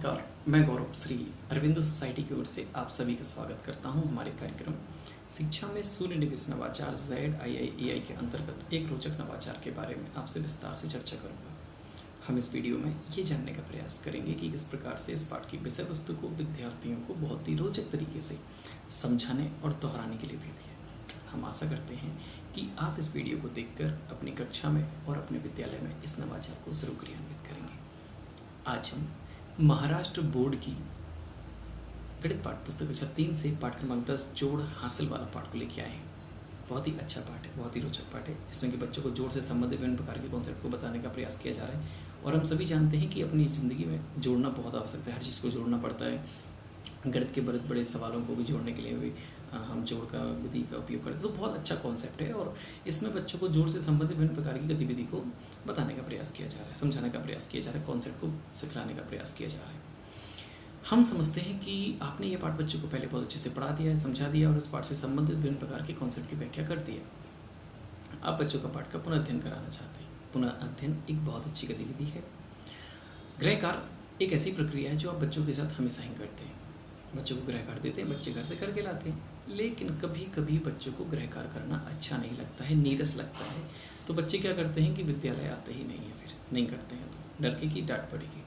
नमस्कार, मैं गौरव श्री अरविंदो सोसाइटी की ओर से आप सभी का स्वागत करता हूं हमारे कार्यक्रम शिक्षा में शून्य निवेश नवाचार ZIIEI के अंतर्गत एक रोचक नवाचार के बारे में आपसे विस्तार से चर्चा करूंगा। हम इस वीडियो में ये जानने का प्रयास करेंगे कि किस प्रकार से इस पाठ की विषय वस्तु को विद्यार्थियों को बहुत ही रोचक तरीके से समझाने और दोहराने के लिए उपयोगी है। हम आशा करते हैं कि आप इस वीडियो को देखकर अपनी कक्षा में और अपने विद्यालय में इस नवाचार को जरूर क्रियान्वित करेंगे। आज हम महाराष्ट्र बोर्ड की गणित पाठ पुस्तक कक्षा 3 से पाठ क्रमांक 10 जोड़ हासिल वाला पाठ को लेके आए हैं। बहुत ही अच्छा पाठ है, बहुत ही रोचक पाठ है, जिसमें कि बच्चों को जोड़ से संबंधित विभिन्न प्रकार के कॉन्सेप्ट को बताने का प्रयास किया जा रहा है। और हम सभी जानते हैं कि अपनी ज़िंदगी में जोड़ना बहुत आवश्यक है, हर चीज़ को जोड़ना पड़ता है। गणित के बड़े बड़े सवालों को भी जोड़ने के लिए भी हम जोड़ का विधि का उपयोग करते हैं। तो बहुत अच्छा कॉन्सेप्ट है और इसमें बच्चों को जोड़ से संबंधित विभिन्न प्रकार की गतिविधि को बताने का प्रयास किया जा रहा है, समझाने का प्रयास किया जा रहा है, कॉन्सेप्ट को सिखलाने का प्रयास किया जा रहा है। हम समझते हैं कि आपने ये पाठ बच्चों को पहले बहुत अच्छे से पढ़ा दिया है, समझा दिया और इस पाठ से संबंधित विभिन्न प्रकार के कॉन्सेप्ट की व्याख्या कर दी है। आप बच्चों का पाठ का पुनः अध्ययन कराना चाहते हैं। पुनः अध्ययन एक बहुत अच्छी गतिविधि है। गृह कार्य एक ऐसी प्रक्रिया है जो आप बच्चों के साथ हमेशा ही करते हैं। बच्चों को गृह कार्य देते हैं, बच्चे घर से करके लाते हैं, लेकिन कभी कभी बच्चों को गृह कार्य करना अच्छा नहीं लगता है, नीरस लगता है। तो बच्चे क्या करते हैं कि विद्यालय आते ही नहीं है, फिर नहीं करते हैं तो डर के कि डांट पड़ेगी।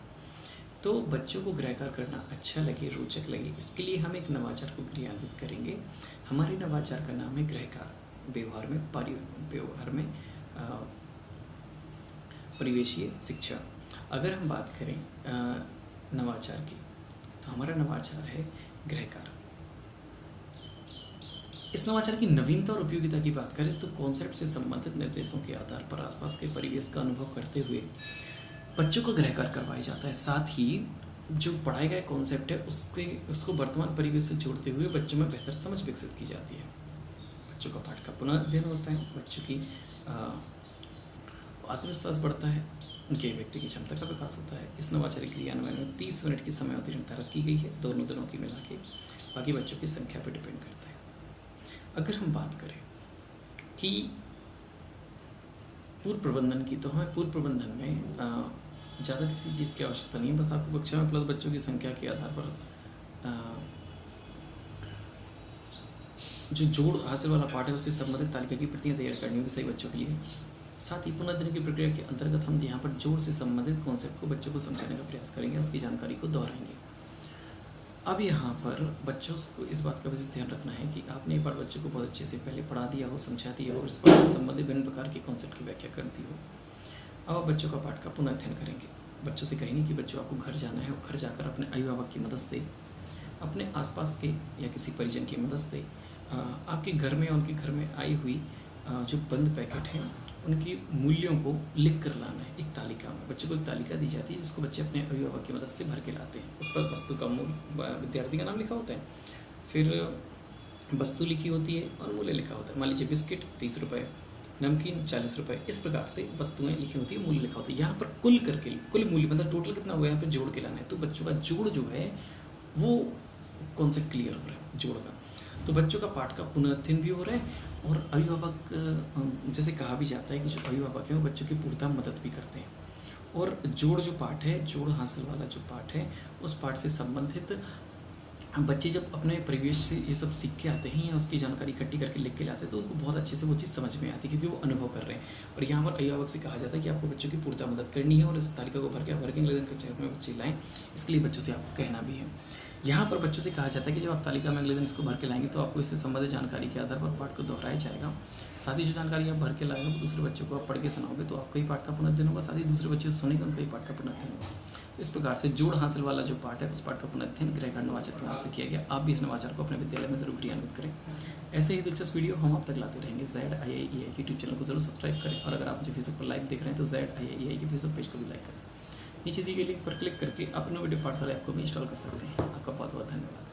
तो बच्चों को गृह कार्य करना अच्छा लगे, रोचक लगे, इसके लिए हम एक नवाचार को क्रियान्वित करेंगे। हमारे नवाचार का नाम है गृह कार्य व्यवहार में परिवेशीय शिक्षा। अगर हम बात करें नवाचार की, तो हमारा नवाचार है गृह कार्य। इस नवाचार की नवीनता और उपयोगिता की बात करें तो कॉन्सेप्ट से संबंधित निर्देशों के आधार पर आसपास के परिवेश का अनुभव करते हुए बच्चों को गृह कार्य करवाया जाता है। साथ ही जो पढ़ाए गए कॉन्सेप्ट है उसको वर्तमान परिवेश से जोड़ते हुए बच्चों में बेहतर समझ विकसित की जाती है। बच्चों का पाठ का पुनः अध्ययन होता है, बच्चों की आत्मविश्वास बढ़ता है, उनके व्यक्ति की क्षमता का विकास होता है। इस नवाचारी क्रियान्वयन में 30 मिनट की समय अवधि निर्धारित की गई है, दोनों दिनों की मिला के, बाकी बच्चों की संख्या पर डिपेंड करता है। अगर हम बात करें कि पूर्व प्रबंधन की, तो हमें पूर्व प्रबंधन में ज़्यादा किसी चीज़ की आवश्यकता नहीं है। बस आपको कक्षा में प्लस बच्चों की संख्या के आधार पर जो जोड़ हासिल वाला पाठ है उससे संबंधित तालिका की प्रतियां तैयार करनी होगी सही बच्चों के लिए। साथ ही पुनर्अध्ययन की प्रक्रिया के अंतर्गत हम यहाँ पर जोड़ से संबंधित कॉन्सेप्ट को बच्चों को समझाने का प्रयास करेंगे, उसकी जानकारी को दोहराएंगे। अब यहाँ पर बच्चों को इस बात का विशेष ध्यान रखना है कि आपने एक बार बच्चों को बहुत अच्छे से पहले पढ़ा दिया हो, समझा दिया हो और इस पाठ से संबंधित विभिन्न प्रकार के कॉन्सेप्ट की व्याख्या कर दी हो। अब आप बच्चों का पाठ का पुनः अध्ययन करेंगे। बच्चों से कहेंगे कि बच्चों आपको घर जाना है और घर जाकर अपने अभिभावक की मदद से, अपने आसपास के या किसी परिजन की मदद से आपके घर में, उनके घर में आई हुई जो बंद पैकेट हैं उनकी मूल्यों को लिख कर लाना है। एक तालिका में बच्चों को एक तालिका दी जाती है जिसको बच्चे अपने अभिभावक की मदद से भर के लाते हैं। उस पर वस्तु का मूल्य विद्यार्थी का नाम लिखा होता है, फिर वस्तु लिखी होती है और मूल्य लिखा होता है। मान लीजिए बिस्किट 30 रुपये, नमकीन 40 रुपये, इस प्रकार से वस्तुएं लिखी होती है, मूल्य लिखा होता है। यहाँ पर कुल मूल्य मतलब टोटल कितना हुआ है यहाँ पर जोड़ के लाना है। तो बच्चों का जोड़ जो है वो कॉन्सेप्ट क्लियर हो रहा है जोड़ का। तो बच्चों का पाठ का पुनः अध्ययन भी हो रहा है और अभिभावक, जैसे कहा भी जाता है कि जो अभिभावक है वो बच्चों की पूर्णतः मदद भी करते हैं। और जोड़ जो पाठ है, जोड़ हासिल वाला जो पाठ है, उस पाठ से संबंधित बच्चे जब अपने परिवेश से ये सब सीख के आते हैं या उसकी जानकारी इकट्ठी करके लिख के लाते हैं तो उनको बहुत अच्छे से वो चीज़ समझ में आती है, क्योंकि वो अनुभव कर रहे हैं। और यहाँ पर अभिभावक से कहा जाता है कि आपको बच्चों की पूर्णतः मदद करनी है और इस तालिका को भर के अगले दिन कक्षा में बच्चे लाएँ, इसके लिए बच्चों से आपको कहना भी है। यहाँ पर बच्चों से कहा जाता है कि जब आप तालिका में अगले दिन इसको भर के लाएंगे तो आपको इससे संबंधित जानकारी के आधार पर पाठ को दोहराया जाएगा। साथ ही जो जानकारी आप भर के लाएंगे वो दूसरे बच्चों को आप पढ़ के सुनाओगे तो आपका ही पाठ का पुनर्अध्ययन होगा, साथ ही दूसरे बच्चे सुनेंगे उनका ही पाठ का पुनर्अध्ययन होगा। तो इस प्रकार से जोड़ हासिल वाला जो पाठ है उस पाठ का पुनर्अध्ययन गृह कार्य नवाचार प्रयास से किया गया। आप भी इस नवाचार को अपने विद्यालय में जरूर क्रियान्वित करें। ऐसे ही दिलचस्प वीडियो हम आप तक लाते रहेंगे। ZIIEI के यूट्यूब चैनल को जरूर सब्सक्राइब करें और अगर आप मुझे फेसबुक पर लाइव देख रहे हैं तो ZIIEI के फेसबुक पेज को भी लाइक करें। नीचे दी गई लिंक पर क्लिक करके अपने वीडियो पाठशाला ऐप को भी इंस्टॉल कर सकते हैं। आपका बहुत बहुत धन्यवाद।